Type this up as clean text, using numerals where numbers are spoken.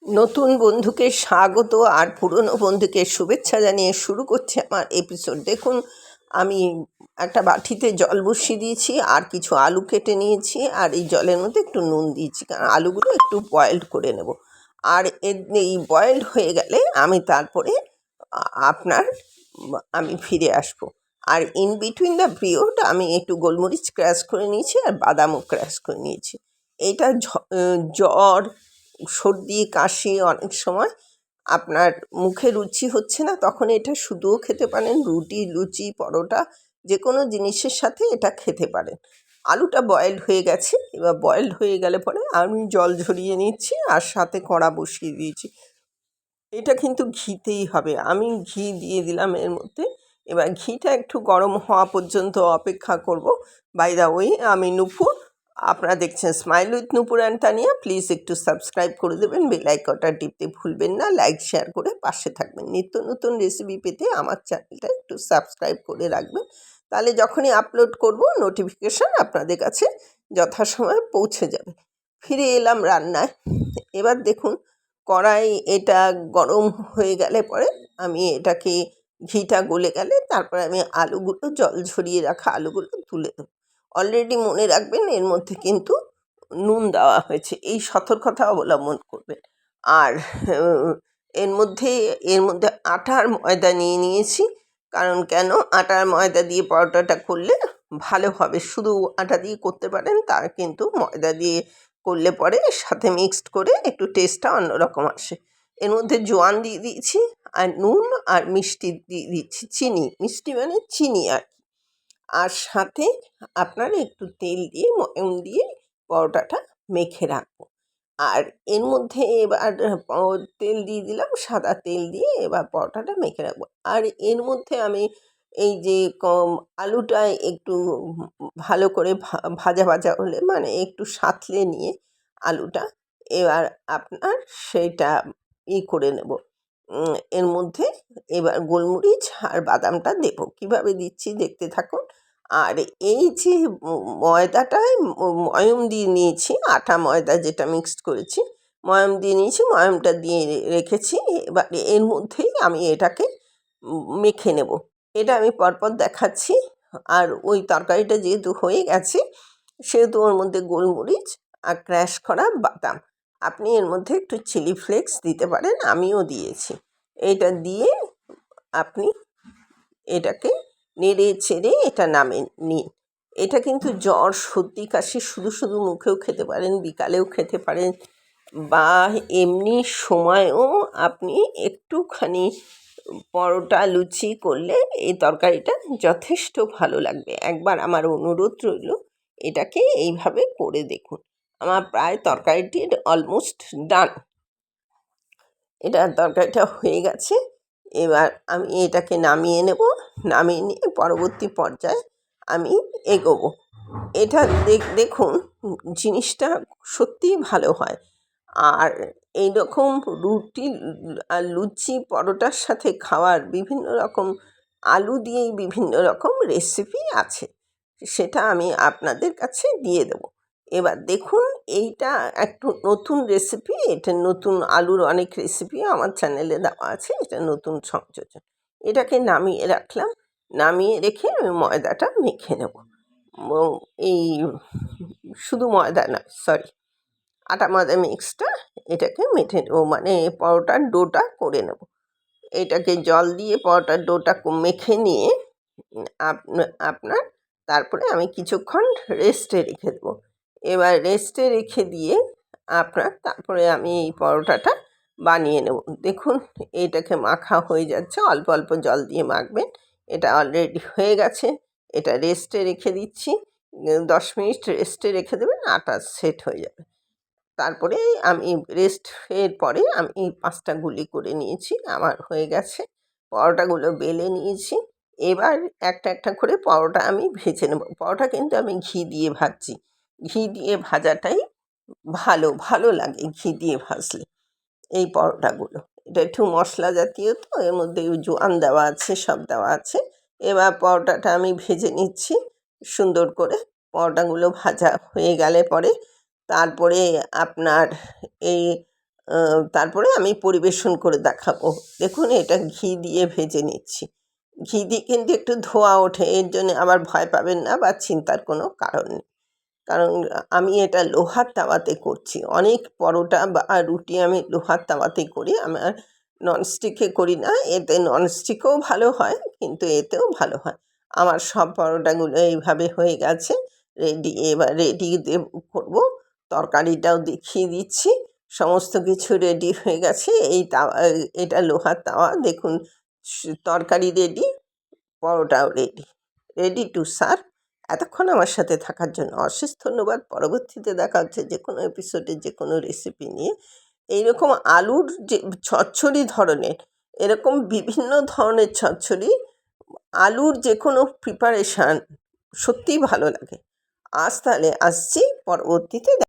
নতুন বন্ধুকে স্বাগত আর পুরনো বন্ধুকে শুভেচ্ছা জানিয়ে শুরু করছি আমার এপিসোড। দেখুন, আমি একটা বাটিতে জল বসিয়ে দিয়েছি আর কিছু আলু কেটে নিয়েছি, আর এই জলের মধ্যে একটু নুন দিয়েছি কারণ আলুগুলো একটু বয়েলড করে নেব। আর এই বয়েলড হয়ে গেলে আমি তারপরে আমি ফিরে আসব। আর ইন বিটুইন দ্য পিরিয়ড আমি একটু গোলমরিচ ক্র্যাশ করে নিয়েছি আর বাদামও ক্র্যাশ করে নিয়েছি। এইটা জ্বর, সর্দি, কাশি, অনেক সময় আপনার মুখে রুচি হচ্ছে না, তখন এটা শুধুও খেতে পারেন, রুটি, লুচি, পরোটা যে কোনো জিনিসের সাথে এটা খেতে পারেন। আলুটা বয়েলড হয়ে গেছে, এবার বয়েলড হয়ে গেলে পরে আমি জল ঝরিয়ে নিচ্ছি আর সাথে কড়া বসিয়ে দিয়েছি। এটা কিন্তু ঘিতেই হবে, আমি ঘি দিয়ে দিলাম এর মধ্যে। এবার ঘিটা একটু গরম হওয়া পর্যন্ত অপেক্ষা করব। বাই দ্য ওয়ে, আমি নূপুর, আপনারা দেখছেন smile with Nupur and Tania. Please একটু সাবস্ক্রাইব করে দেবেন, বেল আইকনটা টিপতে ভুলবেন না, লাইক শেয়ার করে পাশে থাকবেন। নিত্য নতুন রেসিপি পেতে আমার চ্যানেলটা একটু সাবস্ক্রাইব করে রাখবেন, তাহলে যখনই আপলোড করব নোটিফিকেশান আপনাদের কাছে যথাসময়ে পৌঁছে যাবে। ফিরে এলাম রান্নায়। এবার দেখুন, কড়াই এটা গরম হয়ে গেলে পরে আমি এটাকে, ঘিটা গলে গেলে তারপরে আমি আলুগুলো, জল ঝরিয়ে রাখা আলুগুলো তুলে দেবো। অলরেডি মনে রাখবেন এর মধ্যে কিন্তু নুন দেওয়া হয়েছে, এই সতর্কতা অবলম্বন করবেন। আর এর মধ্যে আটার ময়দা নিয়ে নিয়েছি, কারণ কেন, আটার ময়দা দিয়ে পরোটাটা করলে ভালো হবে। শুধু আটা দিয়ে করতে পারেন, তার কিন্তু ময়দা দিয়ে করলে পরে সাথে মিক্সড করে একটু টেস্টটা অন্যরকম আসে। এর মধ্যে জোয়ান দিয়ে দিয়েছি আর নুন আর মিষ্টি দিয়ে দিচ্ছি, চিনি, মিষ্টি মানে চিনি আর সাথে আপনার একটু তেল দিয়ে, ময়ম দিয়ে পরোটাটা মেখে রাখবো। আর এর মধ্যে এবার তেল দিয়ে দিলাম, সাদা তেল দিয়ে এবার পরোটাটা মেখে রাখবো। আর এর মধ্যে আমি এই যে আলুটা একটু ভালো করে ভাজা ভাজা হলে, মানে একটু সাঁতলে নিয়ে আলুটা, এবার আপনার সেইটা করে নেব। এর মধ্যে এবার গোলমরিচ আর বাদামটা দেবো, কীভাবে দিচ্ছি দেখতে থাকুন। আর এই যে ময়দাটায় ময়ম দিয়ে নিয়েছি, আটা ময়দা যেটা মিক্সড করেছি, ময়ম দিয়ে নিয়েছি, ময়মটা দিয়ে রেখেছি। এবার এর মধ্যেই আমি এটাকে মেখে নেব। এটা আমি পরপর দেখাচ্ছি। আর ওই তরকারিটা যেহেতু হয়ে গেছে, সেহেতু ওর মধ্যে গোলমরিচ আর ক্র্যাশ করা বাদাম, আপনি এর মধ্যে একটু চিলি ফ্লেক্স দিতে পারেন, আমিও দিয়েছি। এইটা দিয়ে আপনি এটাকে নেড়ে চেড়ে এটা নামিয়ে নিন। এটা কিন্তু জ্বর, সর্দি, কাশি শুধু শুধু মুখেও খেতে পারেন, বিকালেও খেতে পারেন, বা এমনি সময়ও আপনি একটুখানি পরোটা, লুচি করলে এই তরকারিটা যথেষ্ট ভালো লাগবে। একবার আমার অনুরোধ রইল, এটাকে এইভাবে করে দেখুন। আমার প্রায় তরকারিটি অলমোস্ট ডান, এটা তরকারিটা হয়ে গেছে। এবার আমি এটাকে নামিয়ে নেব, নামিয়ে নিয়ে পরবর্তী পর্যায়ে আমি এগোবো। এটা দেখুন, জিনিসটা সত্যিই ভালো হয়। আর এই রকম রুটি আর লুচি, পরোটার সাথে খাওয়ার বিভিন্ন রকম, আলু দিয়েই বিভিন্ন রকম রেসিপি আছে, সেটা আমি আপনাদের কাছে দিয়ে দেবো। এবার দেখুন, এইটা একটু নতুন রেসিপি, এটা নতুন, আলুর অনেক রেসিপি আমার চ্যানেলে দেওয়া আছে, এটা নতুন সংযোজন। এটাকে নামিয়ে রাখলাম, নামিয়ে রেখে আমি ময়দাটা মেখে নেব। এই শুধু ময়দা না, সরি, আটা ময়দা মিক্সটা, এটাকে মেখে নেবো, মানে পরোটার ডোটা করে নেব। এটাকে জল দিয়ে পরোটার ডোটা মেখে নিয়ে আপনার তারপরে আমি কিছুক্ষণ রেস্টে রেখে দেবো। এবার রেস্টে রেখে দিয়ে তারপরে আমি এই পরোটাটা বানিয়ে নেব। দেখুন, এটাকে মাখা হয়ে যাচ্ছে, অল্প অল্প জল দিয়ে মাখবেন। এটা অলরেডি হয়ে গেছে, এটা রেস্টে রেখে দিচ্ছি। 10 মিনিট রেস্টে রেখে দেবেন, আটা সেট হয়ে যাবে। তারপরে আমি রেস্টের পরে আমি 5টা গুলি করে নিয়েছি, আমার হয়ে গেছে। পরোটাগুলো বেলে নিয়েছি। এবার একটা একটা করে পরোটা আমি ভেজে নেব। পরোটা কিন্তু আমি ঘি দিয়ে ভাজছি, ঘি দিয়ে ভাজাটাই ভালো লাগে ঘি দিয়ে ভাজলে এই পরোটাগুলো। এটা একটু মশলা জাতীয়, তো এর মধ্যে জোয়ান দেওয়া আছে, সব দেওয়া আছে। এবার পরোটাটা আমি ভেজে নিচ্ছি সুন্দর করে। পরোটাগুলো ভাজা হয়ে গেলে পরে তারপরে আপনার এই তারপরে আমি পরিবেশন করে দেখাবো। দেখুন এটা ঘি দিয়ে ভেজে নিচ্ছি। ঘি দিয়ে কিন্তু একটু ধোঁয়া ওঠে, এর জন্য আবার ভয় পাবেন না বা চিন্তার কোনো কারণ নেই। কারণ আমি এটা লোহার তাওয়াতে করছি। অনেক পরোটা বা রুটি আমি লোহার তাওয়াতেই করি। আমার ননস্টিকে করি না। এতে ননস্টিকও ভালো হয়, কিন্তু এতেও ভালো হয়। আমার সব পরোটাগুলো এইভাবে হয়ে গেছে, রেডি। এবার রেডি করবো। তরকারিটাও দেখিয়ে দিচ্ছি। সমস্ত কিছু রেডি হয়ে গেছে। এই তাওয়া, এটা লোহার তাওয়া। দেখুন তরকারি রেডি, পরোটাও রেডি, রেডি টু সার্ভ। এতক্ষণ আমার সাথে থাকার জন্য অশেষ ধন্যবাদ। পরবর্তীতে দেখা হচ্ছে যে কোনো এপিসোডে যে কোনো রেসিপি নিয়ে। এইরকম আলুর যে ছচ্ছড়ি ধরনের, এরকম বিভিন্ন ধরনের ছচ্ছড়ি, আলুর যে কোনো প্রিপারেশান সত্যিই ভালো লাগে। আজ তাহলে আসছি, পরবর্তীতে